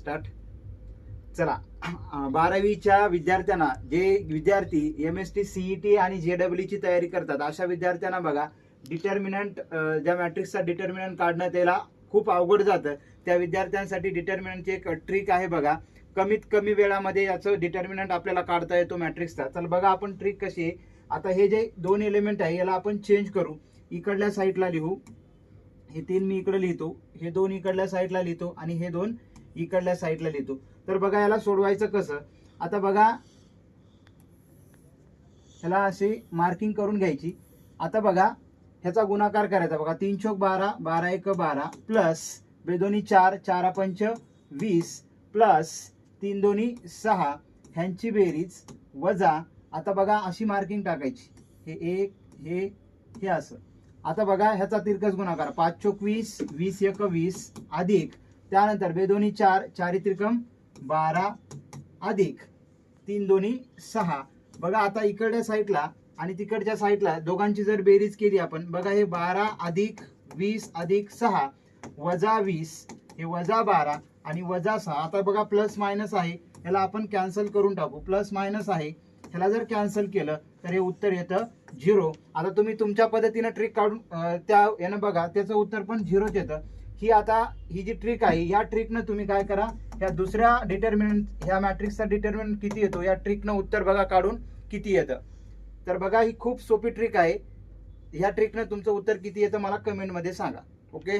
Start. चला, 12वीच्या विद्यार्थ्यांना, जे विद्यार्थी MST CET आणि JEE ची तयारी करतात अशा विद्यार्थ्यांना बघा, डिटर्मिनंट ज्या मॅट्रिक्सचा डिटर्मिनंट काढणं त्याला खूप अवघड जातं. त्या विद्यार्थ्यांसाठी डिटर्मिनंटची एक ट्रिक आहे बघा. कमीत कमी वेळामध्ये याचं डिटर्मिनंट आपल्याला काढता येतो मॅट्रिक्सचा. चल बघा आपण ट्रिक कशी आहे. आता हे जे दोन एलिमेंट आहे याला आपण चेंज करू. इकडल्या साईडला लिहू, हे 3 मी इकडे लिहितो, हे 2 इकडल्या साईडला लिहितो आणि हे 2 इकडल्या साईडला लिहितो. तर बघा याला सोडवायचं कसं. आता बघा ह्याला अशी मार्किंग करून घ्यायची. आता बघा ह्याचा गुणाकार करायचा. बघा 3 चौक 12, 12 एक 12 प्लस बेदोनी 4, 4 पंच 20 प्लस 3 दोन्ही 6 ह्यांची बेरीज वजा. आता बघा अशी मार्किंग टाकायची. हे 1 हे असं. आता बघा ह्याचा तिरकस गुणाकार 5 चौक 20, 20 एक 20 अधिक त्यानंतर बेदोनी 4, 4 त्रिकम 12 अधिक 3 दोन्ही 6. बघा आता इकडच्या साईडला आणि तिकडच्या साईडला दोघांची जर बेरीज केली आपण, बघा हे 12 अधिक 20 अधिक 6 वजा 20, हे वजा 12 आणि वजा 6. आता बघा प्लस मायनस आहे, ह्याला आपण कॅन्सल करून टाकू. प्लस मायनस आहे, ह्याला जर कॅन्सल केलं तर हे उत्तर येतं 0. आता तुम्ही तुमच्या पद्धतीनं ट्रिक काढून त्या यानं बघा त्याचं उत्तर पण 0च येतं. ही जी ट्रिक आहे या ट्रिकनं तुम्ही काय करा, ह्या दुसऱ्या डिटर्मिनंट, ह्या मॅट्रिक्सचा डिटर्मिनंट किती येतो या ट्रिकनं उत्तर बघा काढून किती येतं. तर बघा ही खूप सोपी ट्रिक आहे. ह्या ट्रिकनं तुमचं उत्तर किती येतं मला कमेंटमध्ये सांगा. ओके.